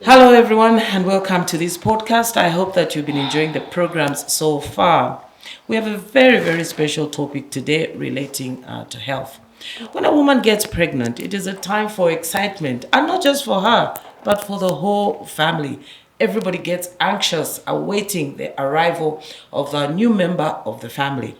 Hello, everyone, and welcome to this podcast. I hope that you've been enjoying the programs so far. We have a very, very special topic today relating to health. When a woman gets pregnant, it is a time for excitement, and not just for her, but for the whole family. Everybody gets anxious, awaiting the arrival of a new member of the family.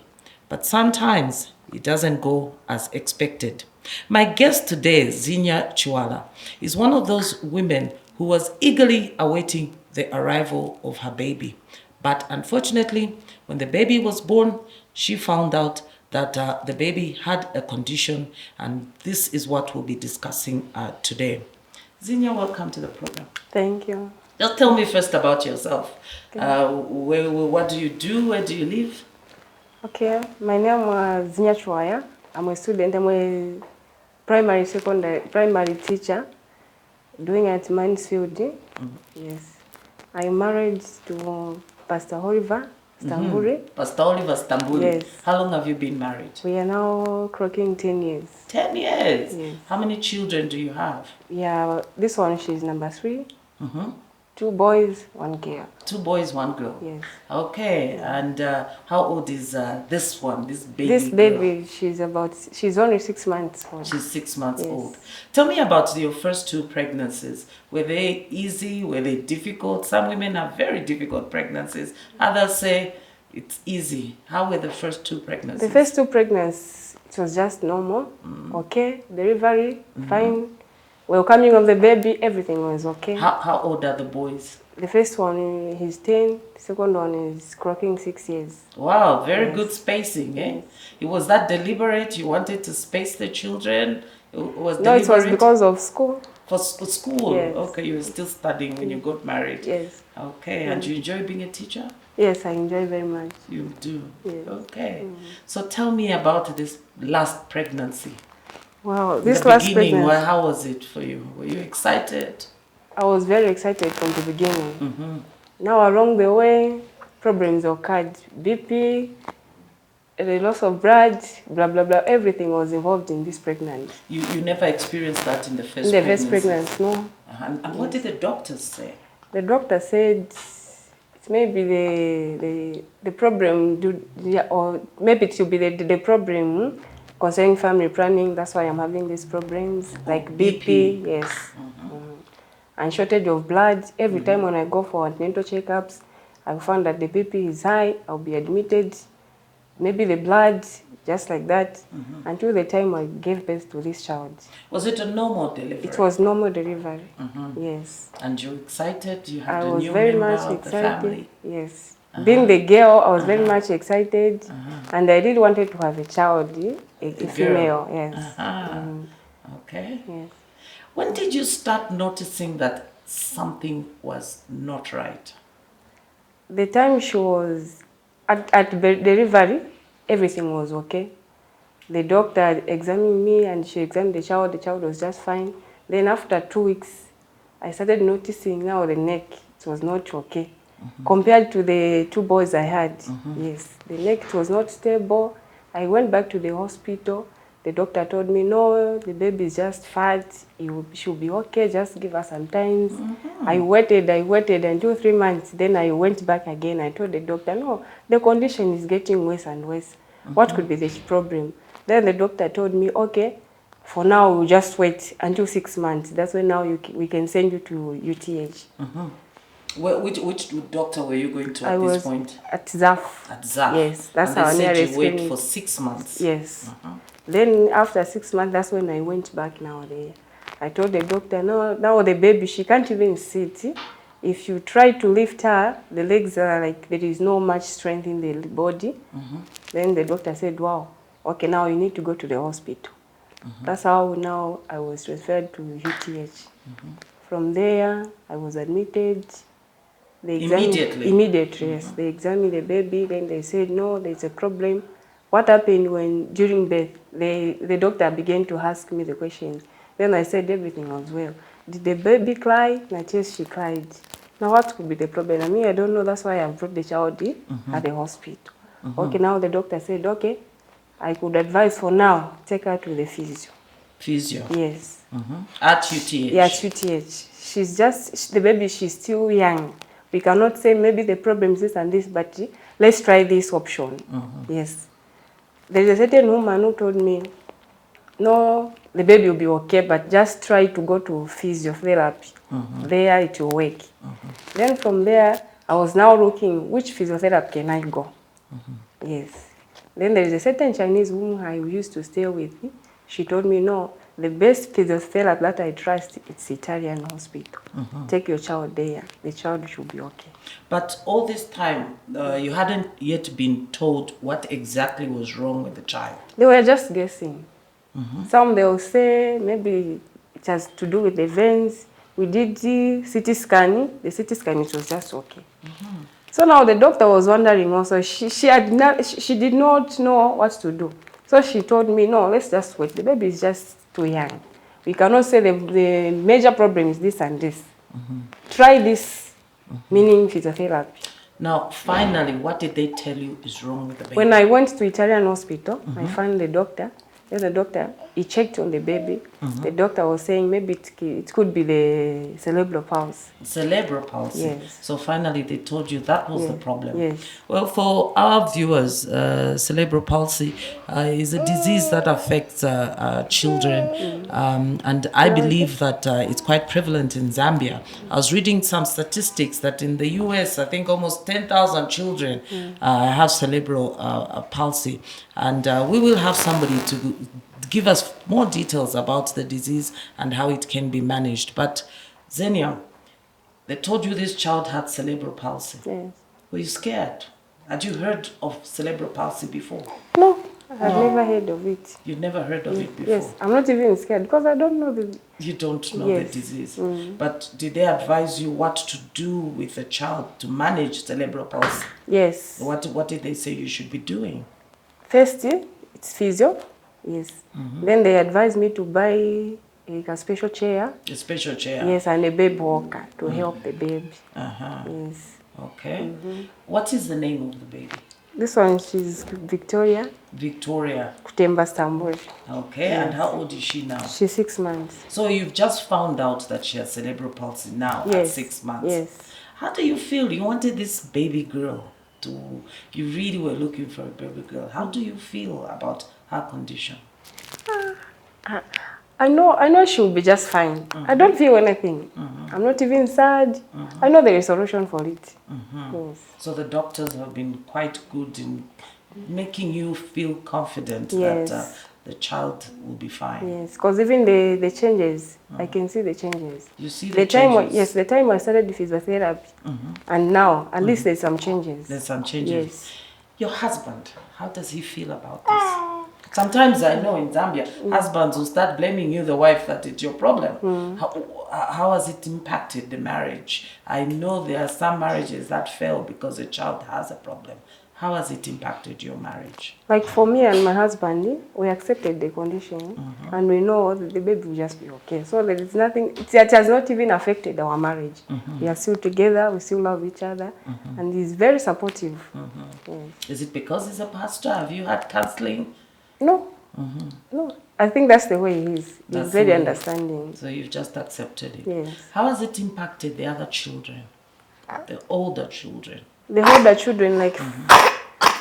But sometimes it doesn't go as expected. My guest today, Zena Chuala, is one of those women who was eagerly awaiting the arrival of her baby. But unfortunately, when the baby was born, she found out that the baby had a condition, and this is what we'll be discussing today. Zena, welcome to the program. Thank you. Just tell me first about yourself. What do you do? Where do you live? Okay, my name is Zena Chuala. I'm a student. I'm a primary teacher doing at Mansfield. Yes. I'm married to Pastor Oliver Stambuli. Pastor Oliver Stambuli. Yes. How long have you been married? We are now clocking 10 years. 10 years? Yes. How many children do you have? Yeah, this one, she's number 3. 2 boys, 1 girl. 2 boys, 1 girl. Yes. Okay, and how old is this one, this baby? This baby, girl? she's only 6 months old. She's 6 months Yes. old. Tell me about your first 2 pregnancies. Were they easy? Were they difficult? Some women have very difficult pregnancies. Others say it's easy. How were the first 2 pregnancies? The first 2 pregnancies, it was just normal. Okay, delivery, fine. Welcoming of the baby, everything was okay. How old are the boys? The first one, he's 10. The second one is clocking 6 years. Wow, very good spacing, eh? It was that deliberate? You wanted to space the children? It was No, it was because of school. For school? Yes. Okay, you were still studying when you got married? Yes. Okay, and you enjoy being a teacher? Yes, I enjoy very much. You do? Yes. Okay. So tell me about this last pregnancy. Wow, this last pregnancy. How was it for you? Were you excited? I was very excited from the beginning. Now along the way, problems occurred. BP, the loss of blood, blah, blah, blah. Everything was involved in this pregnancy. You never experienced that in the first pregnancy? In the first pregnancy, no. And what did the doctors say? The doctor said it's maybe the problem, or maybe it should be the problem concerning family planning. That's why I'm having these problems, like BP, yes. And shortage of blood. Every time when I go for antenatal checkups, I found that the BP is high. I'll be admitted. Maybe the blood, just like that, until the time I gave birth to this child. Was it a normal delivery? It was normal delivery, yes. And you excited? You had I a was new very member much of excited. the family? Yes. Being the girl, I was very much excited. And I did wanted to have a child, a female, yes. Okay. Yes. When did you start noticing that something was not right? The time she was at delivery, everything was okay. The doctor examined me and she examined the child was just fine. Then after 2 weeks, I started noticing now the neck, it was not okay. Compared to the 2 boys I had, yes, the neck it was not stable. I went back to the hospital. The doctor told me, no, the baby is just fat. She'll be okay. Just give her some time. I waited until 3 months. Then I went back again. I told the doctor, no, the condition is getting worse and worse. What could be the problem? Then the doctor told me, okay, for now we'll just wait until 6 months. That's when now we can send you to UTH. Well, which doctor were you going to at this point? At ZAF. At ZAF. Yes, that's and our they nearest said you wait clinic. for 6 months. Yes. Then after 6 months, that's when I went back now there. I told the doctor, no, now the baby, she can't even sit. If you try to lift her, the legs are like, there is no much strength in the body. Then the doctor said, wow, okay, now you need to go to the hospital. That's how now I was transferred to UTH. From there, I was admitted. Immediately, yes. They examined the baby, then they said, no, there's a problem. What happened when, during birth, the doctor began to ask me the questions. Then I said everything was well. Did the baby cry? Yes, she cried. Now what could be the problem? I don't know, that's why I brought the child at the hospital. Okay, now the doctor said, okay, I could advise for now, take her to the physio. Physio. Yes. At UTH. Yeah, at UTH. The baby, she's still young. We cannot say maybe the problem is this and this, but let's try this option. Yes. There's a certain woman who told me, no, the baby will be okay, but just try to go to physiotherapy. There it will work. Then from there, I was now looking, which physiotherapy can I go? Yes. Then there is a certain Chinese woman I used to stay with. She told me, no, the best physiotherapy that I trust, it's Italian hospital. Take your child there. The child should be okay. But all this time, you hadn't yet been told what exactly was wrong with the child. They were just guessing. Some they will say maybe it has to do with the veins. We did the CT scan. The CT scan, it was just okay. So now the doctor was wondering also. She did not know what to do. So she told me, no, let's just wait. The baby is just too young. We cannot say the major problem is this and this. Try this, meaning physiotherapy. Now, finally, what did they tell you is wrong with the baby? When I went to Italian hospital, I found the doctor. Then the doctor, he checked on the baby. The doctor was saying maybe it could be the cerebral palsy. Cerebral palsy. Yes. So finally they told you that was the problem. Yes. Well, for our viewers, cerebral palsy is a disease that affects children. And I believe that it's quite prevalent in Zambia. I was reading some statistics that in the US, I think almost 10,000 children have cerebral palsy. And we will have somebody to give us more details about the disease and how it can be managed. But Zena, they told you this child had cerebral palsy. Yes. Were you scared? Had you heard of cerebral palsy before? No, I've never heard of it. You'd never heard of it before? Yes, I'm not even scared because I don't know the... You don't know the disease. But did they advise you what to do with a child to manage cerebral palsy? Yes. What did they say you should be doing? First, it's physio. Yes. Then they advised me to buy a special chair. A special chair? Yes, and a baby walker to help the baby. Yes. Okay. What is the name of the baby? This one, she's Victoria. Victoria. Kutemba Stambul. Okay, and how old is she now? She's 6 months. So you've just found out that she has cerebral palsy now at 6 months. Yes. How do you feel? You wanted this baby girl you really were looking for a baby girl. How do you feel about her condition? I know she'll be just fine. I don't feel anything. I'm not even sad. I know there is a solution for it. Yes. So the doctors have been quite good in making you feel confident that the child will be fine. Yes, because even the changes, I can see the changes. You see the changes? The time I started physiotherapy, and now, at least there's some changes. There's some changes. Yes. Your husband, how does he feel about this? Sometimes I know in Zambia, husbands will start blaming you, the wife, that it's your problem. How has it impacted the marriage? I know there are some marriages that fail because a child has a problem. How has it impacted your marriage? Like for me and my husband, we accepted the condition and we know that the baby will just be okay. So there is nothing, it has not even affected our marriage. We are still together, we still love each other, and he's very supportive. Yes. Is it because he's a pastor? Have you had counseling? No. No. I think that's the way he is. He's very understanding. So you've just accepted it. Yes. How has it impacted the other children? The older children? The older children, like,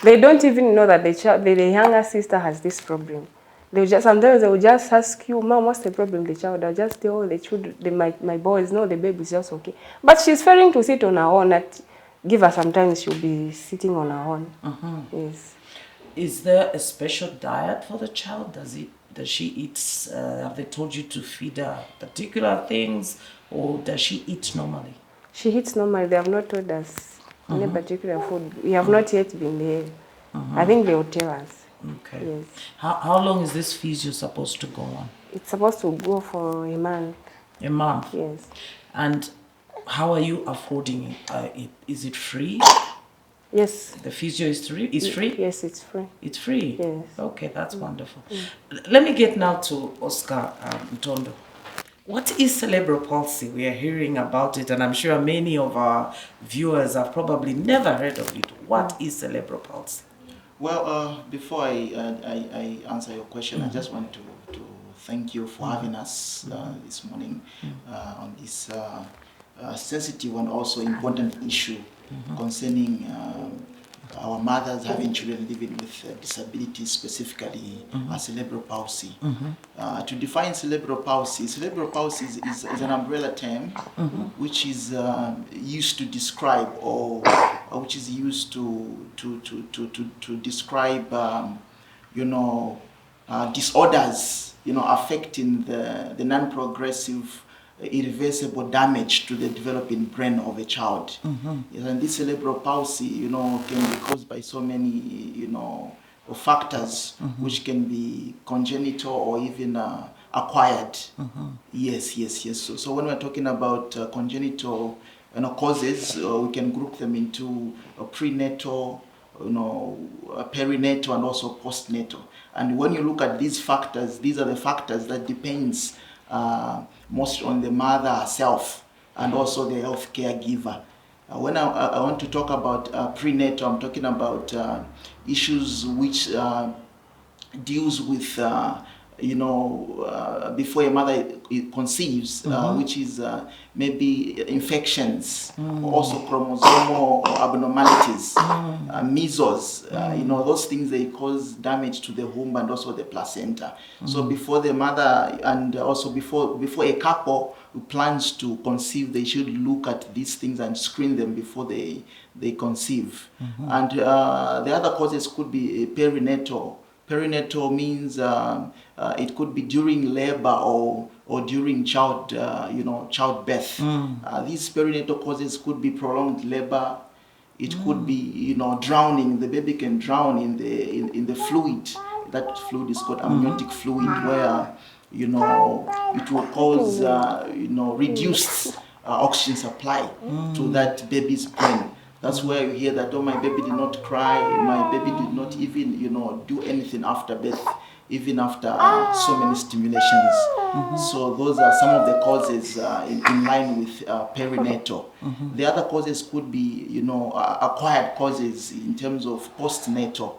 they don't even know that the younger sister has this problem. Sometimes they will just ask you, Mom, what's the problem with the child? I'll just tell the children, my boys, no, the baby's just okay. But she's failing to sit on her own. Give her sometimes she'll be sitting on her own. Yes. Is there a special diet for the child? Does she eat? Have they told you to feed her particular things, or does she eat normally? She eats normally. They have not told us any particular food. We have not yet been there. I think they will tell us. Okay. Yes. How long is this physio supposed to go on? It's supposed to go for a month. A month? Yes. And how are you affording it? Is it free? Yes. The physio is free? It's free? Yes, it's free. It's free? Yes. Okay, that's wonderful. Let me get now to Oscar Ntondo. What is cerebral palsy? We are hearing about it, and I'm sure many of our viewers have probably never heard of it. What is cerebral palsy? Well, before I answer your question, I just want to thank you for having us this morning on this sensitive and also important issue concerning our mothers having children living with disabilities, specifically cerebral palsy. To define cerebral palsy is an umbrella term which is used to describe or which is used to describe disorders affecting the non-progressive irreversible damage to the developing brain of a child. Yes, and this cerebral palsy can be caused by so many factors which can be congenital or even acquired. Yes. So when we're talking about congenital causes, we can group them into prenatal, perinatal, and also postnatal. And when you look at these factors, these are the factors that depends most on the mother herself and also the health caregiver. When I want to talk about prenatal, I'm talking about issues which deals with before a mother conceives, which is maybe infections, also chromosomal abnormalities, measles, those things, they cause damage to the womb and also the placenta. So before the mother and also before a couple who plans to conceive, they should look at these things and screen them before they conceive. And the other causes could be perinatal. Perinatal means it could be during labor or during childbirth. These perinatal causes could be prolonged labor. It could be drowning. The baby can drown in the fluid. That fluid is called amniotic fluid, where it will cause reduced oxygen supply to that baby's brain. That's where you hear that, oh, my baby did not cry, my baby did not even, do anything after birth, even after so many stimulations. So those are some of the causes in line with perinatal. The other causes could be, acquired causes in terms of postnatal.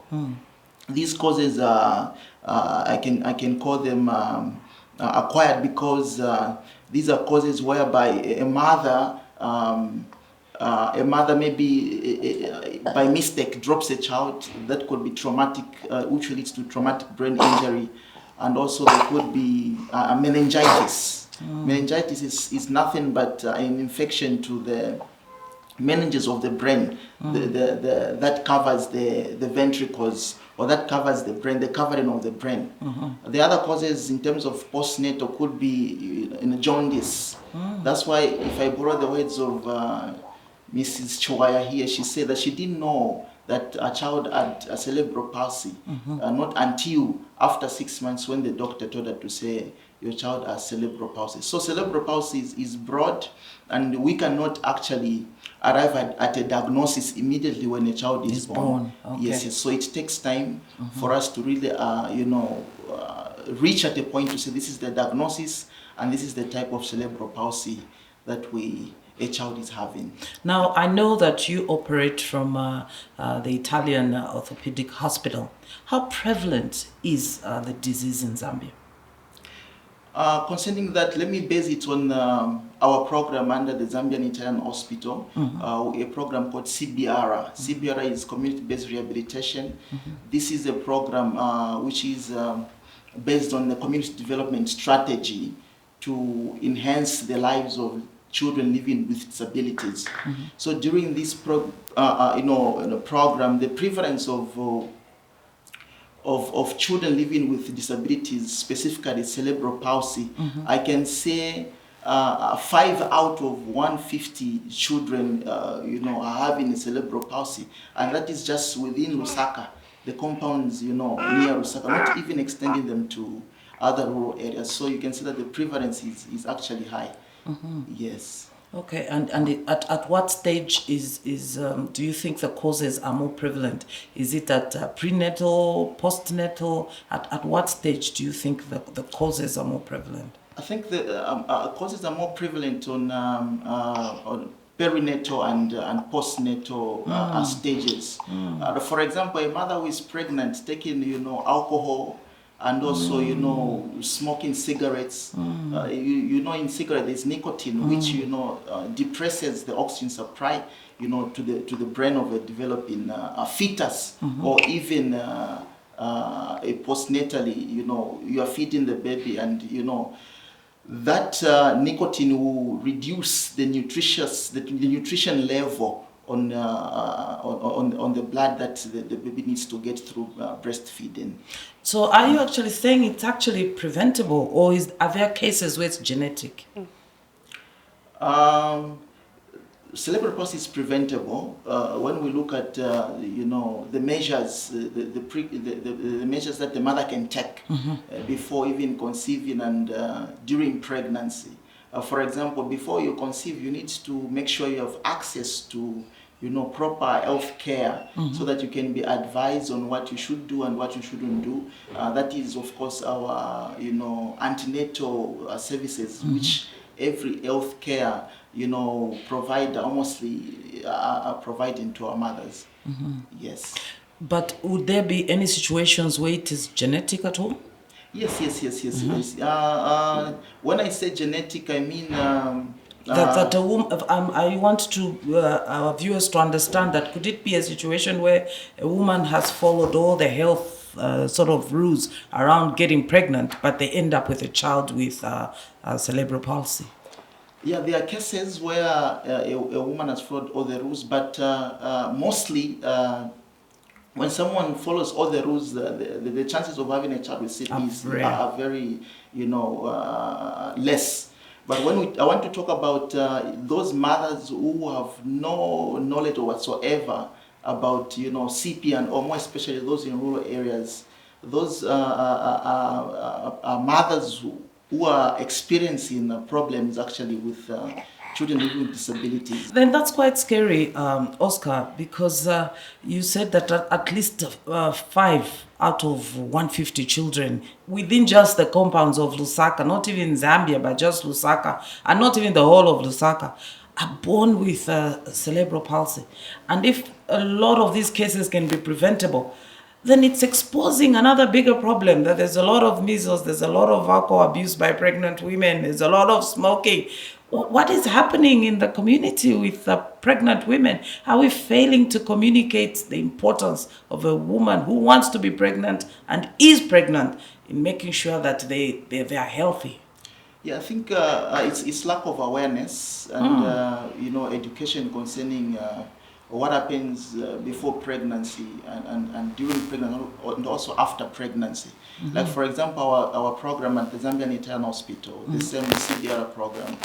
These causes I can call them acquired because these are causes whereby a mother maybe by mistake drops a child. That could be traumatic, which leads to traumatic brain injury, and also there could be meningitis. Meningitis is nothing but an infection to the meninges of the brain, that covers the ventricles, or that covers the brain, the covering of the brain. The other causes in terms of postnatal could be in jaundice. That's why, if I borrow the words of Mrs. Chwaya here, she said that she didn't know that a child had a cerebral palsy, not until after 6 months when the doctor told her to say, your child has cerebral palsy. So cerebral palsy is broad, and we cannot actually arrive at a diagnosis immediately when a child is born. Okay. Yes, so it takes time for us to really, reach at a point to say this is the diagnosis and this is the type of cerebral palsy that a child is having. Now, I know that you operate from the Italian orthopedic hospital. How prevalent is the disease in Zambia? Concerning that, let me base it on our program under the Zambian Italian Hospital, a program called CBR. CBR is Community-Based Rehabilitation. This is a program which is based on the community development strategy to enhance the lives of children living with disabilities. So during this program, the prevalence of children living with disabilities, specifically cerebral palsy, I can say 5 out of 150 children, are having a cerebral palsy, and that is just within Lusaka, the compounds, near Lusaka, not even extending them to other rural areas. So you can see that the prevalence is actually high. Yes. Okay, and at what stage do you think the causes are more prevalent? Is it at prenatal, postnatal? At what stage do you think the causes are more prevalent? I think the causes are more prevalent on perinatal and postnatal stages. For example, a mother who is pregnant taking alcohol and also, you know, smoking cigarettes. You know, in cigarette there's nicotine, which, you know, depresses the oxygen supply, you know, to the brain of a developing fetus, or even a postnatally. You know, you are feeding the baby, and you know that nicotine will reduce the nutrition level on the blood that the baby needs to get through breastfeeding. So are you actually saying it's actually preventable, or are there cases where it's genetic? Cerebral palsy is preventable when we look at you know, the measures, the measures that the mother can take before even conceiving and during pregnancy. For example, before you conceive, you need to make sure you have access to, you know, proper health care, so that you can be advised on what you should do and what you shouldn't do. That is, of course, our, you know, antenatal services, which every health care, you know, provider almostly are providing to our mothers. Yes. But would there be any situations where it is genetic at all? Yes. When I say genetic, I mean that a woman, I want to our viewers to understand that could it be a situation where a woman has followed all the health sort of rules around getting pregnant, but they end up with a child with cerebral palsy? Yeah, there are cases where a woman has followed all the rules, but mostly when someone follows all the rules, the chances of having a child with CP are very, you know, less. But when I want to talk about those mothers who have no knowledge whatsoever about, you know, CP, and or more especially those in rural areas, those are mothers who are experiencing problems actually with children living with disabilities. Then that's quite scary, Oscar, because you said that at least 5 out of 150 children within just the compounds of Lusaka, not even Zambia, but just Lusaka, and not even the whole of Lusaka, are born with cerebral palsy. And if a lot of these cases can be preventable, then it's exposing another bigger problem, that there's a lot of measles, there's a lot of alcohol abuse by pregnant women, there's a lot of smoking. What is happening in the community with pregnant women? Are we failing to communicate the importance of a woman who wants to be pregnant and is pregnant in making sure that they are healthy? Yeah, I think it's lack of awareness and you know, education concerning what happens before pregnancy and during pregnancy, and also after pregnancy. Like, for example, our program at the Zambian Internal Hospital, the same CDR program,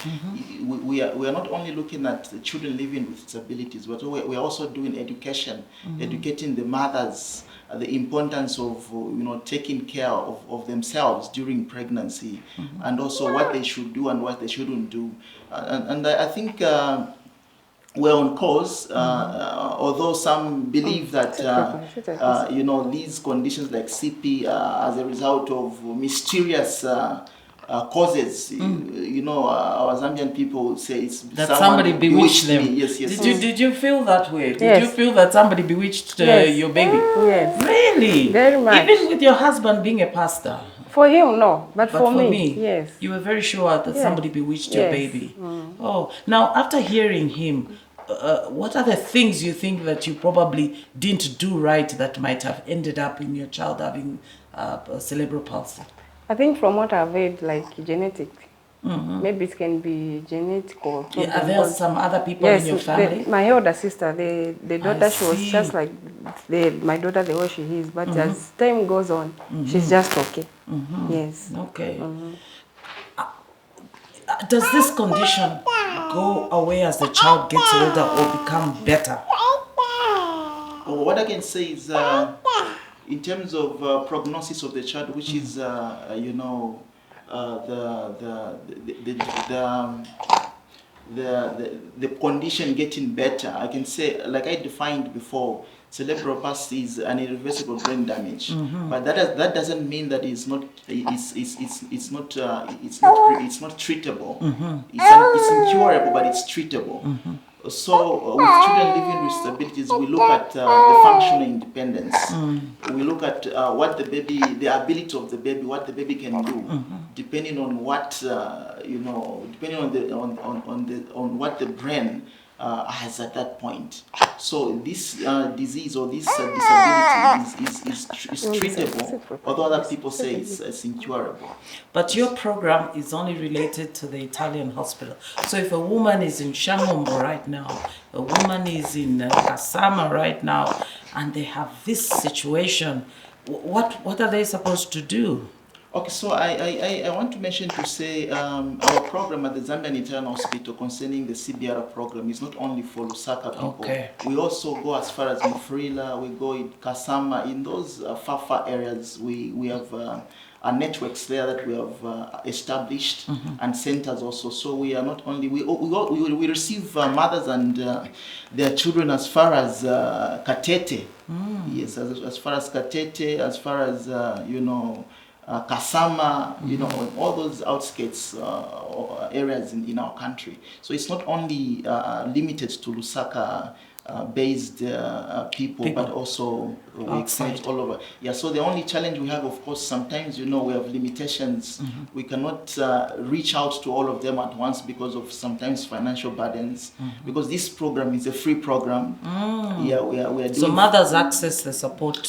we are not only looking at children living with disabilities, but we are also doing education, educating the mothers the importance of, you know, taking care of themselves during pregnancy, and also what they should do and what they shouldn't do. And I think we're on course, although some believe that you know, these conditions like CP as a result of mysterious causes. You know, our Zambian people say it's that somebody bewitched them. Me. Yes. Did you feel that way? Did Yes. you feel that somebody bewitched your baby? Yes. Really? Very much. Even with your husband being a pastor? For him, no. But for me, me, yes. You were very sure that somebody bewitched your Yes. baby. Oh, now after hearing him, what are the things you think that you probably didn't do right that might have ended up in your child having cerebral palsy? I think from what I've read, like genetic. Maybe it can be genetic or Yeah, are there some other people in your family? My elder sister, the daughter, she was see. just like my daughter, the way she is. But as time goes on, she's just okay. Yes. Okay. Does this condition go away as the child gets older or become better? Well, what I can say is, in terms of prognosis of the child, which is, you know, the condition getting better, I can say, like I defined before, cerebral palsy is an irreversible brain damage, but that doesn't mean that it's not treatable. It's incurable, but it's treatable. So with children living with disabilities, we look at the functional independence. We look at what the ability of the baby, what the baby can do, depending on what depending on what the brain has at that point. So this disease or this disability is treatable, although other people say it's incurable. But your program is only related to the Italian hospital. So if a woman is in Shangombo right now, a woman is in Kasama right now, and they have this situation, what are they supposed to do? Okay, so I want to mention to say our program at the Zambian Italian Hospital concerning the CBR program is not only for Lusaka people. Okay. We also go as far as Mfrila, we go in Kasama, in those far areas. We have networks there that we have established, and centers also. So we are not only, we receive mothers and their children as far as Katete. Yes, as far as Katete, as far as, Kasama, all those outskirts areas in our country. So it's not only limited to Lusaka based people, but also we extend all over. Yeah, so the only challenge we have, of course, sometimes, we have limitations. We cannot reach out to all of them at once because of sometimes financial burdens, because this program is a free program. Yeah, we are doing. So mothers access the support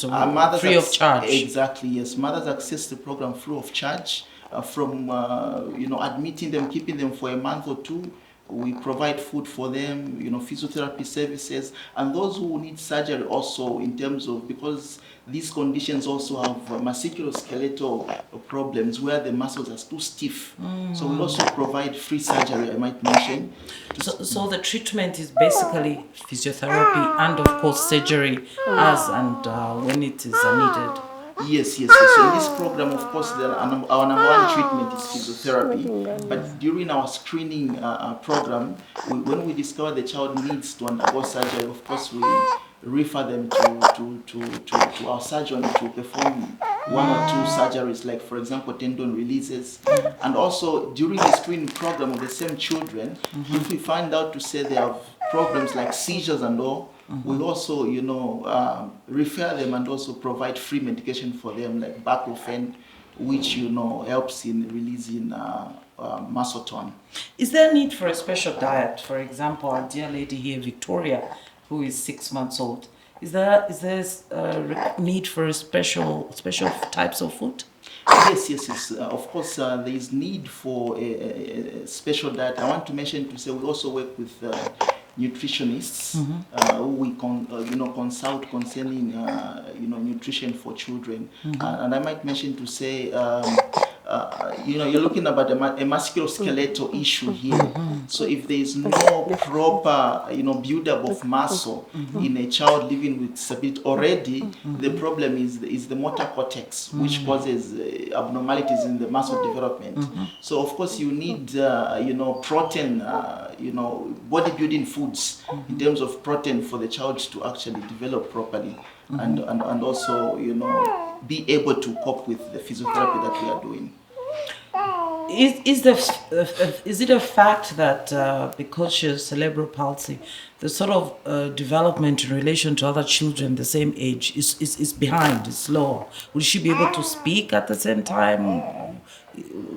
free of charge. Exactly, yes. Mothers access the program free of charge, from admitting them, keeping them for a month or two. We provide food for them, physiotherapy services, and those who need surgery also, in terms of, because these conditions also have musculoskeletal problems where the muscles are too stiff. So we also provide free surgery, I might mention. So the treatment is basically physiotherapy and of course surgery as and when it is needed. Yes. So in this program, of course, our number one treatment is physiotherapy. But during our screening program, when we discover the child needs to undergo surgery, of course, we refer them to our surgeon to perform one or two surgeries, like, for example, tendon releases. And also, during the screening program of the same children, if we find out to say they have problems like seizures and all, we also, refer them and also provide free medication for them, like baclofen, which, helps in releasing muscle tone. Is there a need for a special diet? For example, our dear lady here, Victoria, who is 6 months old, is there a need for a special types of food? Yes. Of course, there is need for a special diet. I want to mention to say we also work with nutritionists who we consult concerning nutrition for children. And I might mention to say you're looking about a musculoskeletal issue here. So if there is no proper build-up of muscle in a child living with disability already, the problem is the motor cortex, which causes abnormalities in the muscle development. So of course you need protein, bodybuilding foods in terms of protein for the child to actually develop properly, and also be able to cope with the physiotherapy that we are doing. Is it a fact that because she has cerebral palsy, the sort of development in relation to other children the same age is behind, is slower? Will she be able to speak at the same time?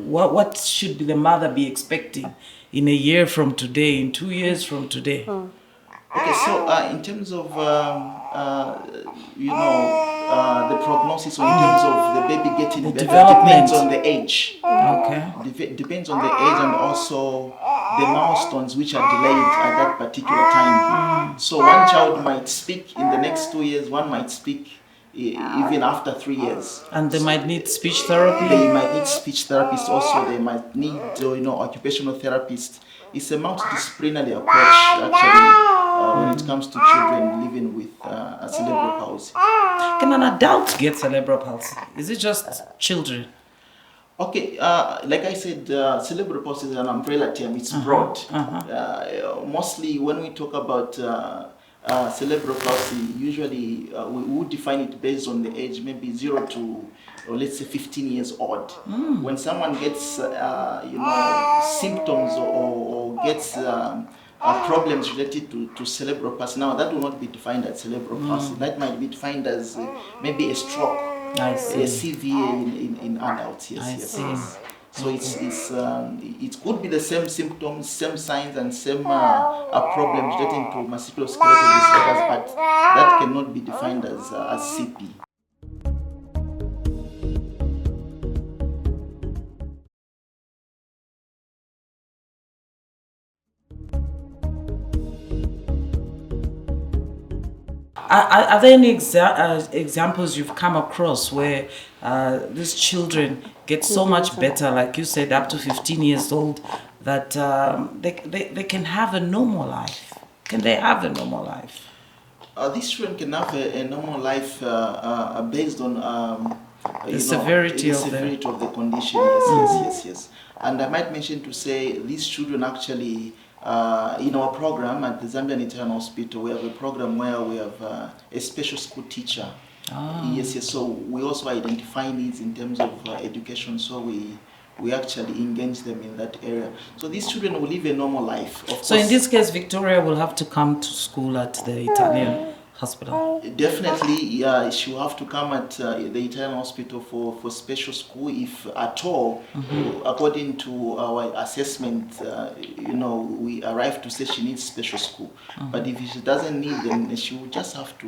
What should the mother be expecting in a year from today, in 2 years from today? Okay, so in terms of the prognosis, or in terms of the baby getting better, depends on the age. Okay. Depends on the age, and also the milestones which are delayed at that particular time. So one child might speak in the next 2 years, one might speak even after 3 years. And they might need speech therapy? They might need speech therapists also. They might need occupational therapists. It's a multidisciplinary approach, actually, when it comes to children living with cerebral palsy. Can an adult get cerebral palsy? Is it just children? Okay, like I said, cerebral palsy is an umbrella term. It's broad. Mostly when we talk about cerebral palsy, usually we would define it based on the age, maybe 0 to, or let's say 15 years old. When someone gets symptoms or gets problems related to cerebral palsy. Now, that will not be defined as cerebral palsy. That might be defined as maybe a stroke, I see. a severe in adults. Yes, I yes, see. yes. So it could be the same symptoms, same signs, and same problems relating to musculoskeletal disorders, but that cannot be defined as CP. Are there any examples you've come across where these children get so much better, like you said, up to 15 years old, that they can have a normal life? Can they have a normal life? These children can have a normal life based on The severity of the condition. Yes. And I might mention to say these children actually, in our program at the Zambian Internal Hospital, we have a program where we have a special school teacher. Yes. So we also identify needs in terms of education. So we actually engage them in that area. So these children will live a normal life. Of course, in this case, Victoria will have to come to school at the Italian hospital. Definitely, she will have to come at the Italian hospital for special school, if at all. According to our assessment, we arrive to say she needs special school. But if she doesn't need them, she will just have to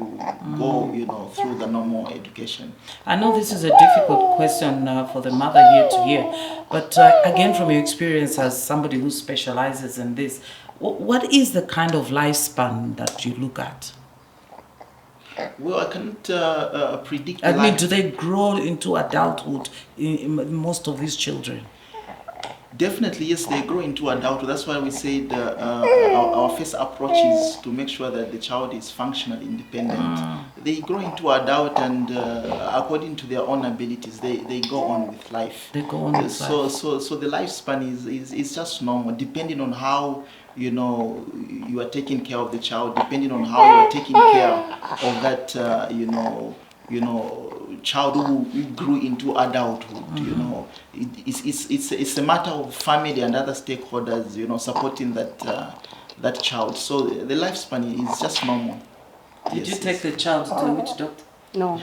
go, through the normal education. I know this is a difficult question for the mother here to hear, but again, from your experience as somebody who specializes in this, what is the kind of lifespan that you look at? Well, I can't predict. Do they grow into adulthood in most of these children? Definitely, yes, they grow into adulthood. That's why we said our first approach is to make sure that the child is functionally independent. They grow into adult, and according to their own abilities, they go on with life. They go on with life. So the lifespan is just normal, depending on how you are taking care of the child, depending on how you are taking care of that child who grew into adulthood. It's a matter of family and other stakeholders supporting that child. So the lifespan is just normal. Did you take the child to which doctor? No.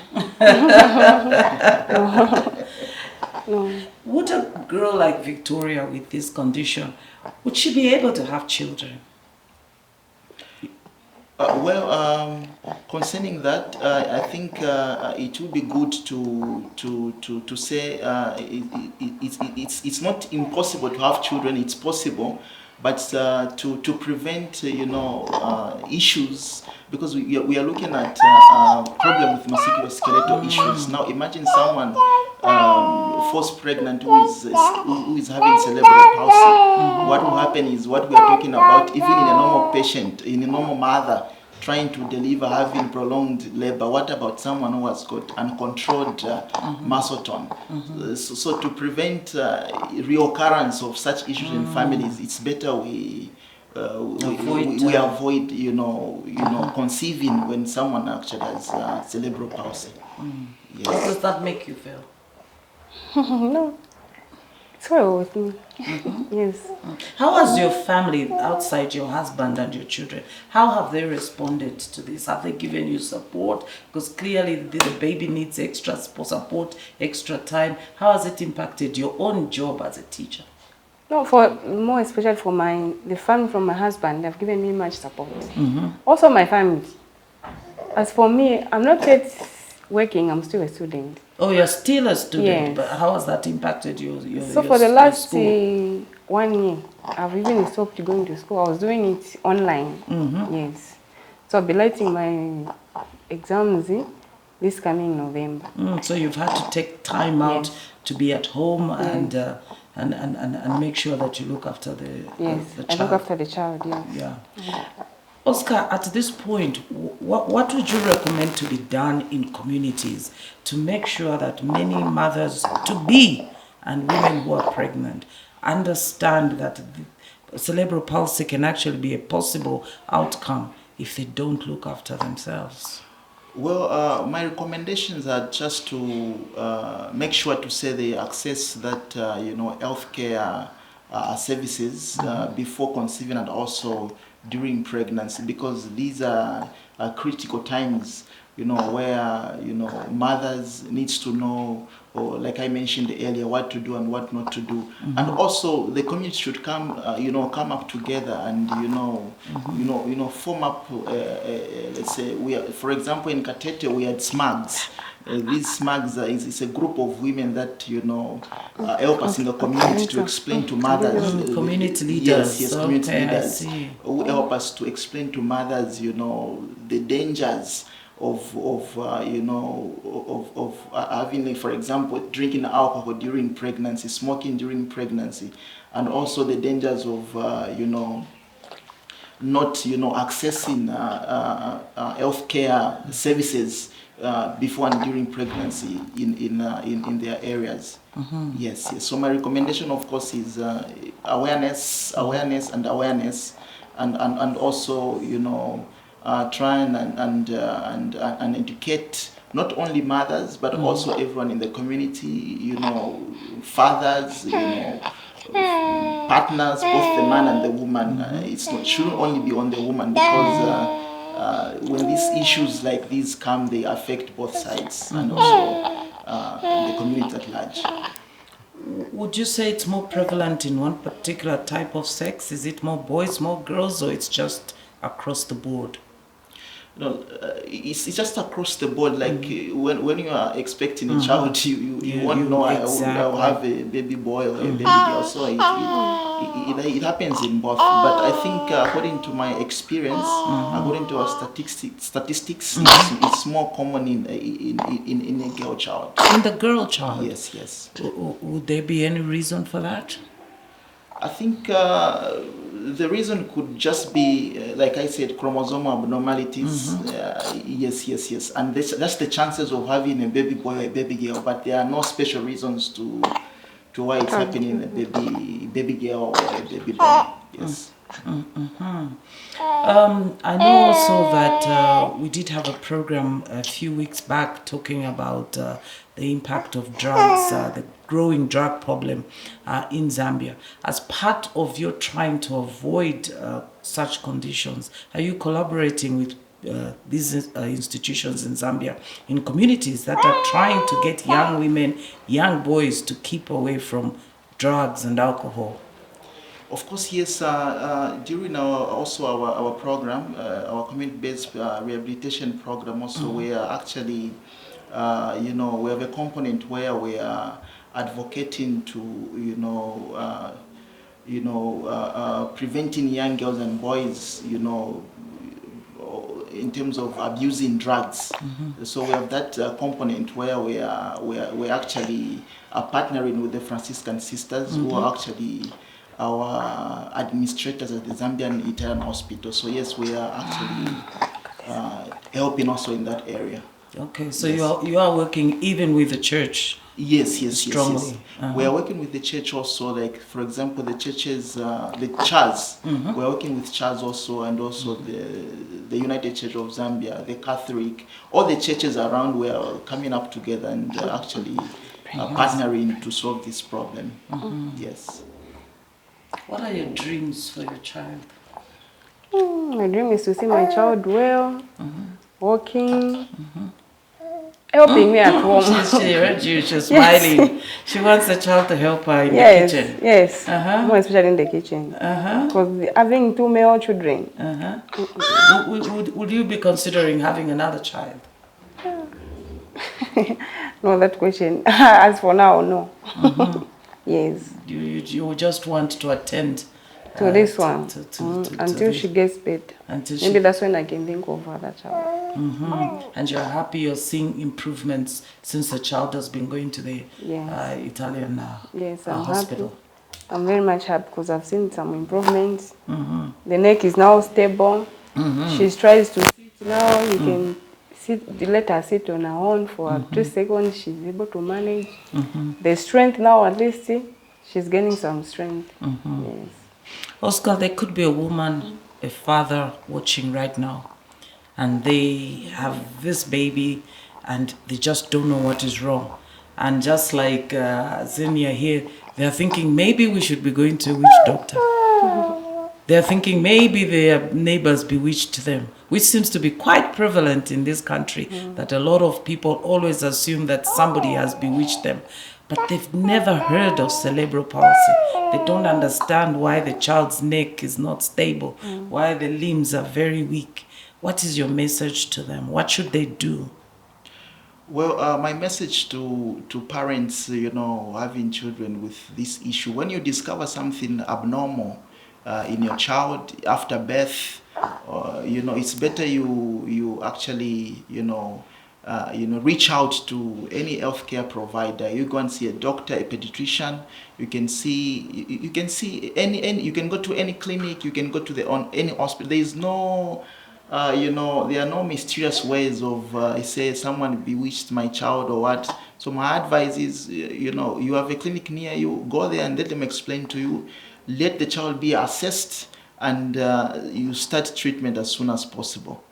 No. Would a girl like Victoria with this condition, would she be able to have children? Concerning that, I think it would be good to say it's not impossible to have children. It's possible, but to prevent issues, because we are looking at problem with musculoskeletal issues. Now imagine someone falls pregnant who is having cerebral palsy. What will happen is what we are talking about, even in a normal patient, in a normal mother trying to deliver, having prolonged labor. What about someone who has got uncontrolled muscle tone? So to prevent reoccurrence of such issues in families, it's better we avoid conceiving when someone actually has cerebral palsy. Yes. How does that make you feel? No. It's well with me. Yes. How has your family, outside your husband and your children, how have they responded to this? Have they given you support? Because clearly the baby needs extra support, extra time. How has it impacted your own job as a teacher? No, more especially for the family from my husband, they've given me much support. Also my family. As for me, I'm not yet working, I'm still a student. Oh, you're still a student, yes. But how has that impacted you? So for the last 1 year, I've even stopped going to school. I was doing it online. Yes. So I'll be writing my exams this coming November. So you've had to take time out to be at home and make sure that you look after the child. I look after the child, yes. Yeah. Oscar, at this point, what would you recommend to be done in communities to make sure that many mothers to be and women who are pregnant understand that cerebral palsy can actually be a possible outcome if they don't look after themselves? Well, my recommendations are just to make sure to say they access that healthcare services before conceiving, and also during pregnancy, because these are critical times, where, mothers needs to know, or like I mentioned earlier, what to do and what not to do. And also the community should come up together and, form up, let's say, for example, in Katete, we had SMAGs. These SMAGs is a group of women that, help us in the community to explain to mothers. Community leaders. Yes, community Okay, leaders I see. who help us to explain to mothers, the dangers of having, for example, drinking alcohol during pregnancy, smoking during pregnancy, and also the dangers of not accessing healthcare services before and during pregnancy in their areas. Yes. So my recommendation, of course, is awareness, and also try and educate not only mothers but also everyone in the community. Fathers, partners, both the man and the woman. Shouldn't only be on the woman, because when these issues like these come, they affect both sides and also the community at large. Would you say it's more prevalent in one particular type of sex? Is it more boys, more girls, or it's just across the board? No, it's just across the board. Like when you are expecting a child, you won't know exactly. I will have a baby boy or a baby girl. So it happens in both. But I think according to my experience, according to our statistics, it's more common in a girl child. In the girl child? Yes. Would there be any reason for that? I think the reason could just be, like I said, chromosomal abnormalities. Yes. And that's the chances of having a baby boy or a baby girl, but there are no special reasons to why it's happening in a baby girl or a baby boy. Yes. I know also that we did have a program a few weeks back talking about the impact of drugs, the growing drug problem in Zambia. As part of your trying to avoid such conditions, are you collaborating with these institutions in Zambia, in communities that are trying to get young women, young boys to keep away from drugs and alcohol? Of course, yes. During our program, our community-based rehabilitation program, also we are actually, we have a component where we are advocating to, preventing young girls and boys, in terms of abusing drugs. So we have that component where we actually are partnering with the Franciscan sisters, who are actually our administrators at the Zambian Italian Hospital. So yes, we are actually helping also in that area. Okay, so yes. you are working even with the church. Yes. Strongly. We are working with the church also, like for example the churches, the churches. We are working with churches also, and also the United Church of Zambia, the Catholic, all the churches around. We are coming up together and actually partnering to solve this problem. Yes. What are your dreams for your child? My dream is to see my child well, walking, helping me at home. She heard you, she's smiling. She wants the child to help her in the kitchen. Yes, more especially in the kitchen. Because having 2 male children. Would you be considering having another child? No, that question. As for now, no. Yes. You just want to attend to this one until she gets better. Maybe that's when I can think of other child. And you're happy you're seeing improvements since the child has been going to the Italian hospital? Happy. I'm very much happy because I've seen some improvements. The neck is now stable. She tries to sit now. You can let her sit on her own for 2 seconds. She's able to manage. The strength now, at least, she's gaining some strength. Yes. Oscar, there could be a woman, a father watching right now, and they have this baby and they just don't know what is wrong. And just like Zena here, they're thinking maybe we should be going to which doctor? They're thinking maybe their neighbors bewitched them, which seems to be quite prevalent in this country, that a lot of people always assume that somebody has bewitched them. But they've never heard of cerebral palsy. They don't understand why the child's neck is not stable, why the limbs are very weak. What is your message to them? What should they do? Well, my message to parents, having children with this issue, when you discover something abnormal in your child after birth, it's better you actually, reach out to any healthcare provider. You go and see a doctor, a pediatrician. You can see any you can go to any clinic. You can go to any hospital. There is no. There are no mysterious ways of say someone bewitched my child or what. So my advice is, you have a clinic near you, go there and let them explain to you. Let the child be assessed, and you start treatment as soon as possible.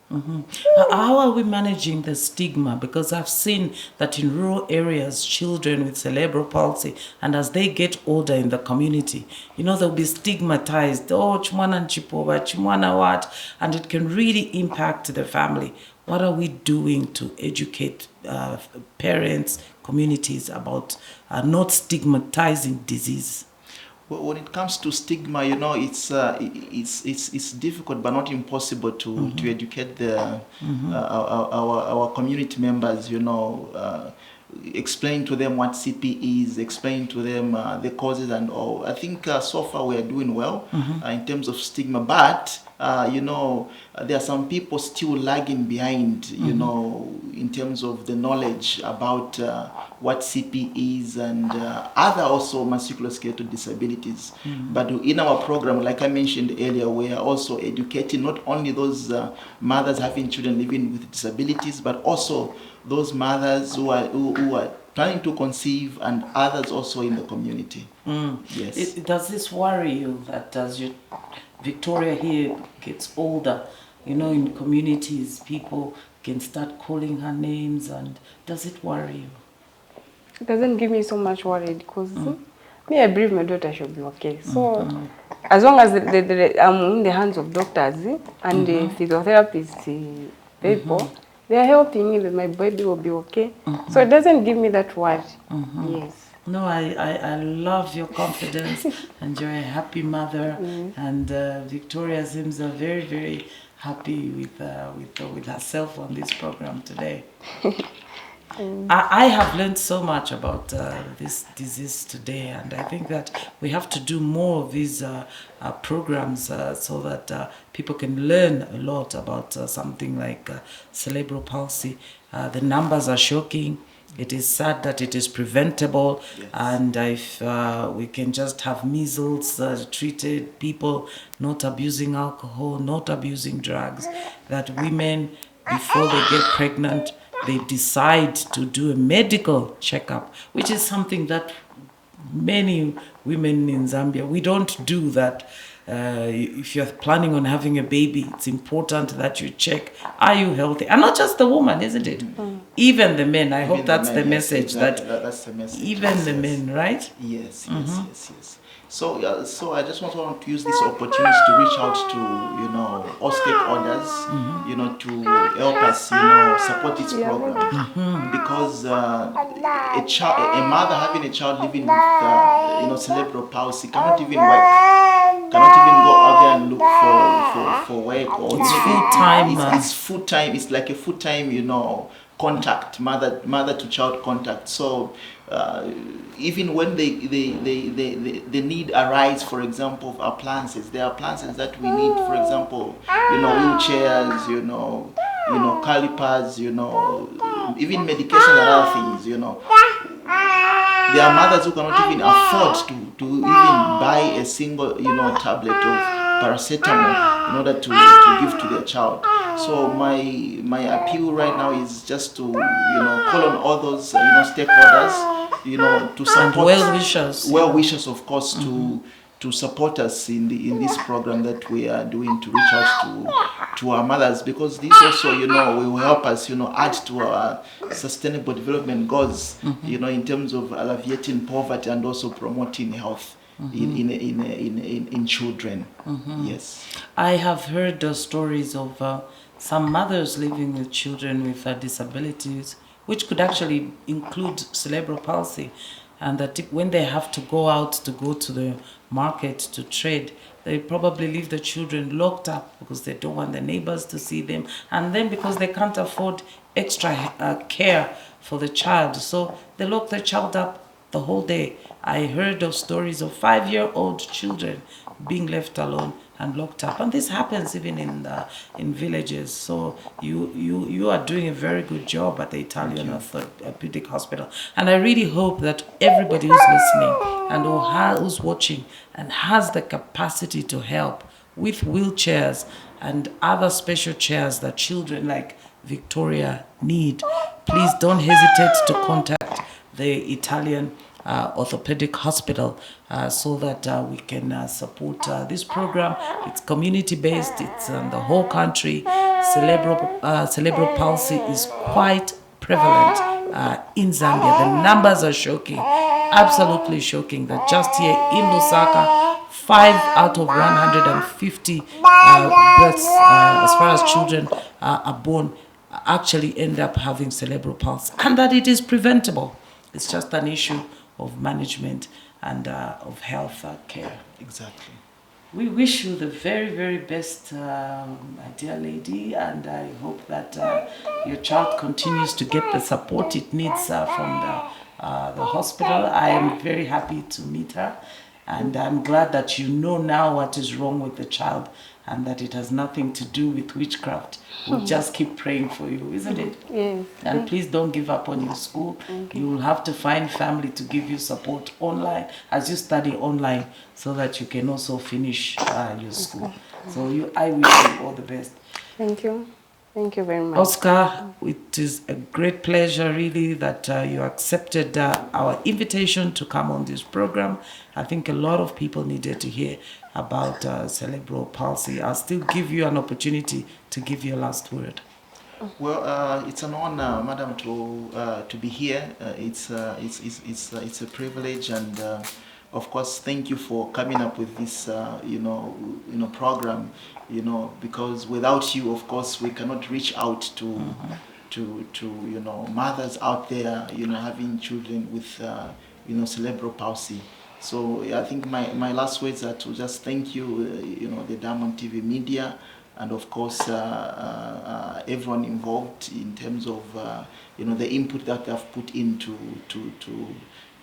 How are we managing the stigma? Because I've seen that in rural areas, children with cerebral palsy, and as they get older in the community, they'll be stigmatized. Oh, chimwana nchipova, chimwana what? And it can really impact the family. What are we doing to educate parents, communities about not stigmatizing disease? When it comes to stigma, it's difficult but not impossible to educate our community members. Explain to them what CP is, explain to them the causes and all. I think so far we are doing well in terms of stigma, but there are some people still lagging behind, in terms of the knowledge about what CP is and other also musculoskeletal disabilities. But in our program, like I mentioned earlier, we are also educating not only those mothers having children living with disabilities, but also those mothers who are planning to conceive and others also in the community. Yes. Does this worry you that as Victoria here gets older, in communities, people can start calling her names, and does it worry you? It doesn't give me so much worry because me, I believe my daughter should be okay. So as long as I'm in the hands of doctors and the physiotherapists, people, they are helping me that my baby will be okay. So it doesn't give me that worry. Yes. No, I love your confidence, and you're a happy mother, and Victoria seems very, very happy with herself on this program today. I have learned so much about this disease today, and I think that we have to do more of these programs so that people can learn a lot about something like cerebral palsy. The numbers are shocking. It is sad that it is preventable, and if we can just have measles treated, people not abusing alcohol, not abusing drugs, that women, before they get pregnant, they decide to do a medical checkup, which is something that many women in Zambia, we don't do that. If you're planning on having a baby, it's important that you check, are you healthy? And not just the woman, isn't it? Even the men. I hope that's the message. Exactly. That's the message. Even the men, right? Yes. So I just want to use this opportunity to reach out to all stakeholders, to help us, support this program, because a mother having a child living with cerebral palsy cannot even work, cannot even go out there and look for work. Or it's full time. It's full time. It's like a full time, contact, mother to child contact. So even when the need arise, for example, of appliances, there are appliances that we need, for example, wheelchairs, calipers, even medication and other things, There are mothers who cannot even afford to even buy a single, tablet of paracetamol in order to give to their child. So my appeal right now is just to call on all those stakeholders, to support, and well wishers of course, to support us in this program that we are doing to reach out to our mothers, because this also will help us add to our sustainable development goals, in terms of alleviating poverty and also promoting health in children. Yes. I have heard the stories of some mothers living with children with disabilities, which could actually include cerebral palsy, and that when they have to go out to go to the market to trade, they probably leave the children locked up because they don't want the neighbors to see them, and then because they can't afford extra care for the child, so they lock the child up the whole day. I heard of stories of 5-year-old children being left alone and locked up, and this happens even in villages. So you are doing a very good job at the Italian Orthopedic Hospital, and I really hope that everybody who's listening and who's watching and has the capacity to help with wheelchairs and other special chairs that children like Victoria need, please don't hesitate to contact the Italian Orthopedic Hospital so that we can support this program. It's community-based, it's in the whole country. Cerebral palsy is quite prevalent in Zambia. The numbers are shocking, absolutely shocking, that just here in Lusaka, 5 out of 150 births, as far as children are born, actually end up having cerebral palsy, and that it is preventable. It's just an issue of management and of health care. Exactly. We wish you the very, very best, my dear lady, and I hope that your child continues to get the support it needs from the hospital. I am very happy to meet her, and I'm glad that you know now what is wrong with the child and that it has nothing to do with witchcraft. We'll just keep praying for you, isn't it? Yes. And please don't give up on your school. You will have to find family to give you support online as you study online so that you can also finish your school. So I wish you all the best. Thank you. Thank you very much. Oscar, it is a great pleasure really that you accepted our invitation to come on this program. I think a lot of people needed to hear about cerebral palsy. I'll still give you an opportunity to give your last word. Well, it's an honor, madam, to be here. It's a privilege, and of course, thank you for coming up with this program. Because without you, of course, we cannot reach out to mothers out there, having children with cerebral palsy. So I think my last words are to just thank you, the Diamond TV media, and of course everyone involved in terms of the input that they've put into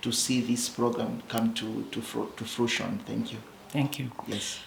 to see this program come to fruition. Thank you. Thank you. Yes.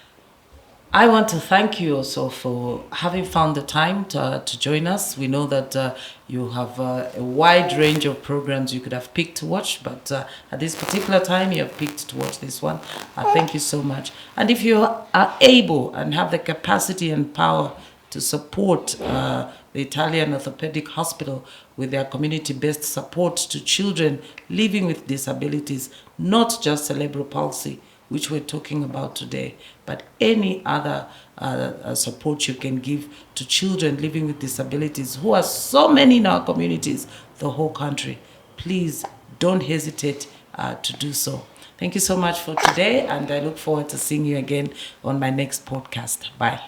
I want to thank you also for having found the time to join us. We know that you have a wide range of programs you could have picked to watch, but at this particular time you have picked to watch this one. Thank you so much. And if you are able and have the capacity and power to support the Italian Orthopedic Hospital with their community-based support to children living with disabilities, not just cerebral palsy, which we're talking about today, but any other support you can give to children living with disabilities, who are so many in our communities, the whole country. Please don't hesitate to do so. Thank you so much for today, and I look forward to seeing you again on my next podcast. Bye.